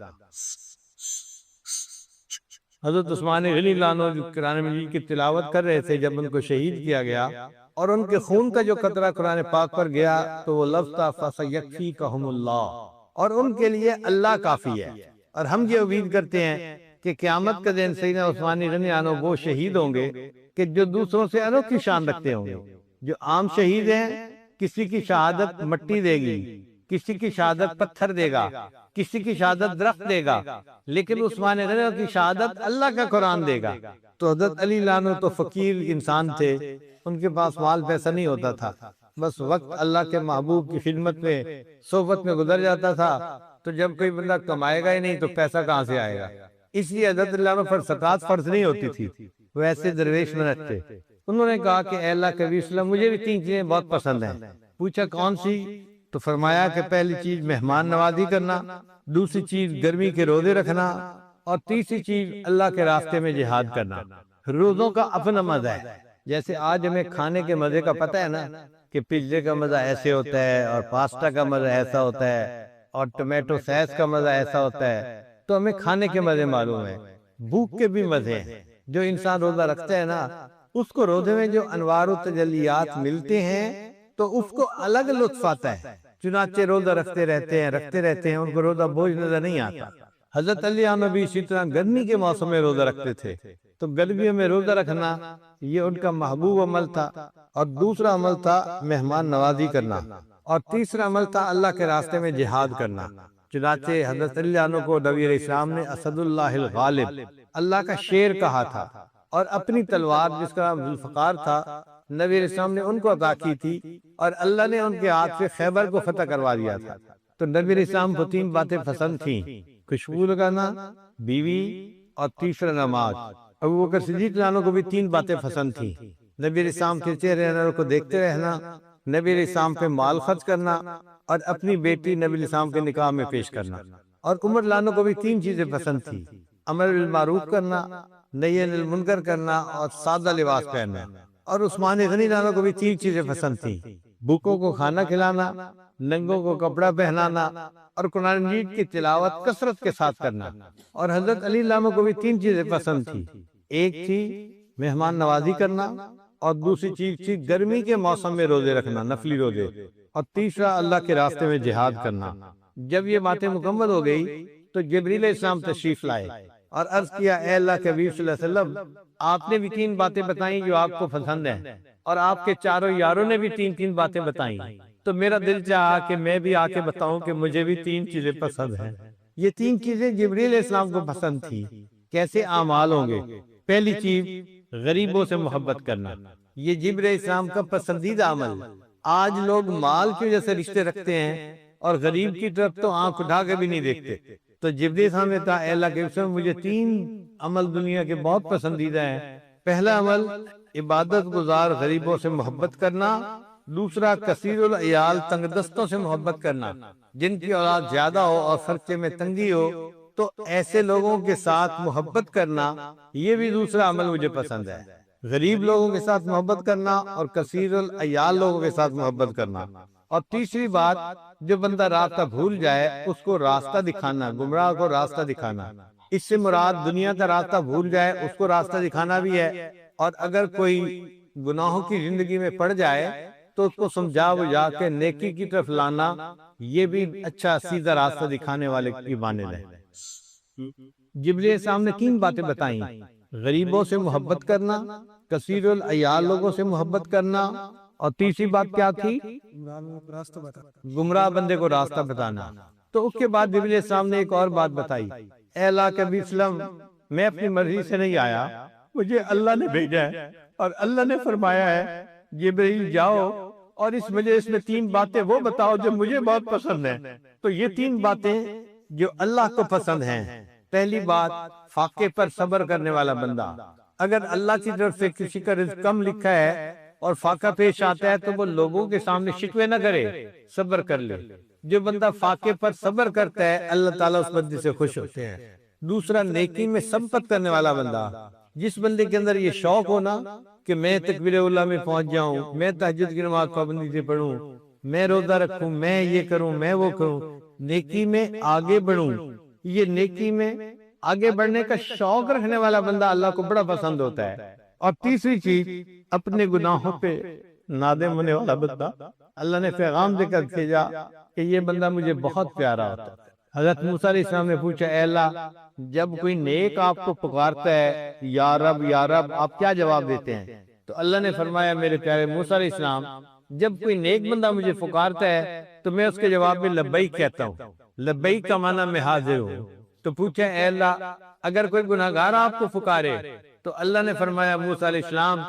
حضرت عثمان غنی قرآن مجید کی تلاوت کر رہے تھے جب ان کو شہید کیا گیا، اور ان کے خون کا جو قطرہ قرآن پاک پر گیا تو وہ لفظ تھا فَسَيَكْفِيكَهُمُ اللَّهُ، اور ان کے لیے اللہ کافی ہے۔ اور ہم یہ امید کرتے ہیں کہ قیامت کا دن سیدنا عثمان غنی وہ شہید ہوں گے کہ جو دوسروں سے انوکھی شان رکھتے ہوں گے۔ جو عام شہید ہیں، کسی کی شہادت مٹی دے گی، کسی کی شہادت پتھر دے گا، کسی کی شہادت درخت دے گا، لیکن عثمان غنی کی شہادت اللہ کا قرآن دے گا۔ تو حضرت علی لانو تو فقیر انسان تھے، ان کے پاس مال پیسہ نہیں ہوتا تھا، بس وقت اللہ کے محبوب کی خدمت میں صحبت میں گزر جاتا تھا، تو جب کوئی بندہ کمائے گا ہی نہیں تو پیسہ کہاں سے آئے گا۔ اس لیے حضرت علی لانو پر زکوٰۃ فرض نہیں ہوتی تھی، وہ ایسے درویش منت تھے۔ انہوں نے کہا کہ اے اللہ کے نبی صلی اللہ علیہ وسلم مجھے بھی 3 چیزیں بہت پسند ہیں۔ پوچھا کون سی؟ تو فرمایا کہ پہلی چیز مہمان نوازی کرنا، دوسری چیز گرمی کے روزے رکھنا، اور تیسری چیز اللہ کے راستے میں جہاد کرنا۔ روزوں کا اپنا مزہ ہے، جیسے آج ہمیں کھانے کے مزے کا پتہ ہے نا کہ پیزے کا مزہ ایسے ہوتا ہے، اور پاستا کا مزہ ایسا ہوتا ہے، اور ٹمیٹو ساس کا مزہ ایسا ہوتا ہے، تو ہمیں کھانے کے مزے معلوم ہیں، بھوک کے بھی مزے ہیں۔ جو انسان روزہ رکھتا ہے نا، اس کو روزے میں جو انوار و تجلیات ملتے ہیں تو اس کو الگ لطف آتا ہے، چنانچہ روزہ رکھتے رہتے ہیں، ان کو روزہ بوجھ نظر نہیں آتا۔ حضرت علی عنہ بھی اسی طرح گرمی کے موسم میں روزہ رکھتے تھے، تو گرمیوں میں روزہ رکھنا یہ ان کا محبوب عمل تھا، اور دوسرا عمل تھا مہمان نوازی کرنا، اور تیسرا عمل تھا اللہ کے راستے میں جہاد کرنا۔ چنانچہ حضرت علی عنہ کو نبی علیہ السلام نے اسد اللہ الغالب، اللہ کا شیر کہا تھا، اور اپنی تلوار جس کا نام ذوالفقار تھا نبی علیہ السلام نے ان کو عطا کی تھی، اور اللہ نے ان کے ہاتھ سے خیبر کو فتح کروا دیا تھا۔ تو نبی علیہ السلام کو 3 باتیں پسند تھیں، خوشبو لگانا، بیوی، اور تیسرا نماز۔ ابو بکر صدیق عنہ کو بھی 3 باتیں پسند تھیں، نبی علیہ السلام کے چہرے انور کو دیکھتے رہنا، نبی علیہ السلام پہ مال خرچ کرنا، اور اپنی بیٹی نبی علیہ السلام کے نکاح میں پیش کرنا۔ اور عمر لانو کو بھی 3 چیزیں پسند تھیں، امر بالمعروف کرنا، نہی عن المنکر کرنا، اور سادہ لباس پہننا۔ اور عثمان غنی لانو کو بھی 3 چیزیں پسند تھیں، بھوکوں کو کھانا کھلانا، ننگوں کو کپڑا پہنانا، اور قرآن مجید کی تلاوت کثرت کے ساتھ کرنا۔ اور حضرت علی لانو کو بھی 3 چیزیں پسند تھیں، ایک تھی مہمان نوازی کرنا، اور دوسری چیز تھی گرمی کے موسم میں روزے رکھنا، نفلی روزے، اور تیسرا اللہ کے راستے میں جہاد کرنا۔ جب یہ باتیں مکمل ہو گئی تو جبریل علیہ السلام تشریف لائے، اور عرض کیا اے اللہ کے حبیب صلی اللہ علیہ وسلم آپ نے بھی 3 باتیں بتائیں جو آپ کو پسند ہیں اور آپ کے چاروں یاروں نے بھی 3 باتیں بتائیں، تو میرا دل چاہا کہ میں بھی آ کے بتاؤں کہ مجھے بھی 3 چیزیں پسند ہیں۔ یہ 3 چیزیں جبریل علیہ السلام کو پسند تھی۔ کیسے اعمال ہوں گے؟ پہلی چیز غریبوں سے محبت کرنا، یہ جبریل علیہ السلام کا پسندیدہ عمل۔ آج لوگ مال کی وجہ سے رشتے رکھتے ہیں اور غریب کی طرف تو آنکھ اٹھا کے بھی نہیں دیکھتے۔ تو جبریل علیہ السلام نے کہا اے اللہ کے رسول مجھے 3 عمل دنیا کے بہت پسندیدہ ہیں۔ پہلا عمل عبادت گزار غریبوں سے محبت کرنا، دوسرا کثیر العیال تنگ دستوں سے محبت کرنا، جن کی اولاد زیادہ ہو اور خرچے میں تنگی ہو تو ایسے لوگوں کے ساتھ محبت کرنا، یہ بھی دوسرا عمل مجھے پسند ہے۔ غریب لوگوں کے ساتھ محبت کرنا اور کثیر العیال لوگوں کے ساتھ محبت کرنا۔ اور تیسری بات، جو بندہ راستہ بھول جائے اس کو راستہ دکھانا، گمراہ کو راستہ دکھانا۔ اس سے مراد دنیا کا راستہ بھول جائے اس کو راستہ دکھانا بھی ہے، اور اگر کوئی گناہوں کی زندگی میں پڑ جائے تو اس کو سمجھا بجھا کے نیکی کی طرف لانا، یہ بھی اچھا سیدھا راستہ دکھانے والے کی مانند ہے۔ جبریل علیہ السلام نے 3 باتیں بتائیں، غریبوں سے محبت کرنا، کثیر العیال لوگوں سے محبت کرنا، اور تیسری بات کیا تھی؟ گمراہ بندے کو راستہ بتانا۔ تو اس کے بعد جبریل علیہ السلام نے ایک اور بات بتائی، اے اللہ کے حبیب صلی اللہ علیہ وسلم میں اپنی مرضی سے نہیں آیا، مجھے اللہ نے بھیجا ہے، اور اللہ نے فرمایا ہے جبریل جاؤ اور اس مجلس میں 3 باتیں وہ بتاؤ جو مجھے بہت پسند ہیں۔ تو یہ 3 باتیں جو اللہ کو پسند ہیں، پہلی بات فاقے پر صبر کرنے والا بندہ۔ اگر اللہ کی طرف سے کسی کا رزق کم لکھا ہے اور فاقہ پیش آتا ہے تو وہ لوگوں کے سامنے شکوے نہ کرے، صبر کر لے۔ جو بندہ فاقے پر صبر کرتا ہے اللہ تعالیٰ اس بندے سے خوش ہوتے ہیں۔ دوسرا نیکی میں سبقت کرنے والا بندہ، جس بندے کے اندر یہ شوق ہونا کہ میں تکبیر اللہ میں پہنچ جاؤں، میں تہجد کی نماز پابندی سے پڑھوں، میں روزہ رکھوں، میں یہ کروں، میں وہ کروں، نیکی میں آگے بڑھوں، یہ نیکی میں آگے بڑھنے کا شوق رکھنے والا بندہ اللہ کو بڑا پسند ہوتا ہے۔ اور تیسری چیز اپنے گناہوں پہ نادم ہونے والا بندہ، اللہ نے پیغام دے کر بھیجا کہ یہ بندہ مجھے بہت پیارا ہوتا ہے۔ حضرت موسیٰ علیہ السلام نے پوچھا اے اللہ جب کوئی نیک آپ کو پکارتا ہے یا رب یا رب آپ کیا جواب دیتے ہیں؟ تو اللہ نے فرمایا میرے پیارے موسیٰ علیہ السلام جب کوئی نیک بندہ مجھے پکارتا ہے تو میں اس کے جواب میں لبیک کہتا ہوں۔ لبیک کا معنی میں حاضر ہوں۔ تو پوچھا اے اللہ اگر کوئی گناہگار آپ کو پکارے تو اللہ نے فرمایا موسیٰ علیہ السلام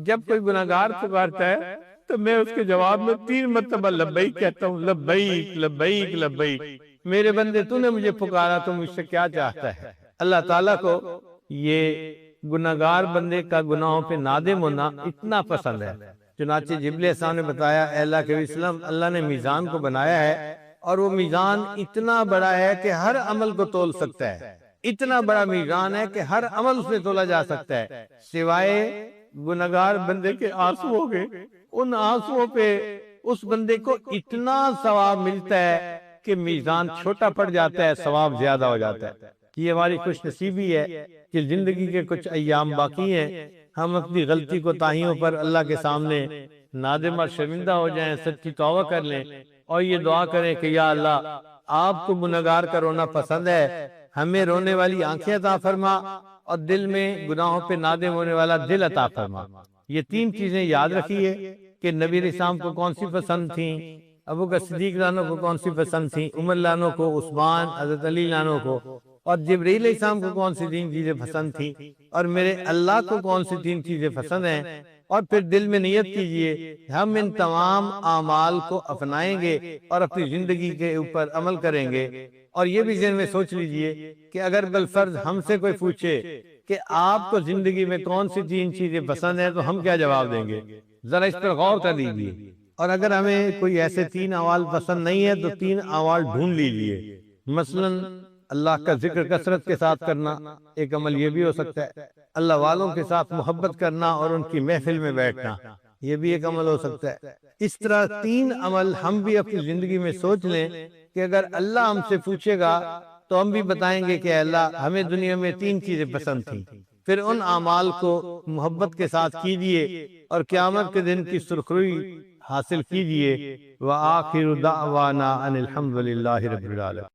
جب کوئی گناہگار پکارتا ہے تو میں اس کے جواب میں 3 مرتبہ لبیک کہتا ہوں، لبیک لبیک لبیک۔ میرے بندے تو نے مجھے پکارا تو مجھ سے کیا چاہتا ہے؟ اللہ تعالیٰ کو یہ گناہگار بندے کا گناہوں پہ نادم ہونا اتنا پسند ہے۔ چنانچہ جبریل علیہ السلام نے بتایا اے اللہ کے وسلم اللہ نے میزان کو بنایا ہے اور وہ میزان اتنا بڑا ہے کہ ہر عمل کو تول سکتا ہے۔ اتنا بڑا میزان ہے کہ ہر عمل اس میں تولا جا سکتا ہے سوائے گناہگار بندے کے آنسوؤں کے۔ ان آنسوؤں پہ اس بندے کو اتنا ثواب ملتا ہے کہ میزان چھوٹا پڑ جاتا ہے، ثواب زیادہ ہو جاتا ہے۔ یہ ہماری خوش نصیبی ہے کہ زندگی کے کچھ ایام باقی ہیں، ہم اپنی غلطی کو تاہیوں پر اللہ کے سامنے نادم اور شرمندہ ہو جائیں، سچی توبہ کر لیں اور یہ دعا کریں کہ یا اللہ آپ کو گناہگار کا رونا پسند ہے، ہمیں رونے والی آنکھیں عطا فرما اور دل میں گناہوں پہ نادم ہونے والا دل عطا فرما۔ یہ 3 چیزیں یاد رکھیے کہ نبی علیہ السلام کو کون سی پسند تھیں، ابو بکر صدیق لانوں کو کون سی پسند تھیں، عمر لانوں کو، عثمان، حضرت علی لانوں کو، اور جبرائیل علیہ السلام کو کون سی 3 چیزیں پسند تھیں، اور میرے اللہ کو کون سی 3 چیزیں پسند ہیں۔ اور پھر دل میں نیت کیجئے ہم ان تمام اعمال کو اپنائیں گے اور اپنی زندگی کے اوپر عمل کریں گے۔ اور یہ بھی ذہن میں سوچ لیجئے کہ اگر بالفرض ہم سے کوئی پوچھے کہ آپ کو زندگی میں کون سی 3 چیزیں پسند ہیں تو ہم کیا جواب دیں گے؟ ذرا اس پر غور کر لیجئے۔ اور اگر ہمیں کوئی ایسے 3 اعمال پسند نہیں ہے تو 3 اعمال ڈھونڈ لیجئے۔ مثلا اللہ کا ذکر کثرت کے ساتھ کرنا ایک عمل یہ بھی ہو سکتا ہے، اللہ والوں کے ساتھ محبت کرنا اور ان کی محفل میں بیٹھنا یہ بھی ایک عمل ہو سکتا ہے۔ اس طرح 3 عمل ہم بھی اپنی زندگی میں سوچ لیں کہ اگر اللہ ہم سے پوچھے گا تو ہم بھی بتائیں گے کہ اللہ ہمیں دنیا میں 3 چیزیں پسند تھیں۔ پھر ان اعمال کو محبت کے ساتھ کیجئے اور قیامت کے دن کی سرخروئی حاصل کیجئے۔ وآخر دعوانا ان الحمد للہ رب العالمین۔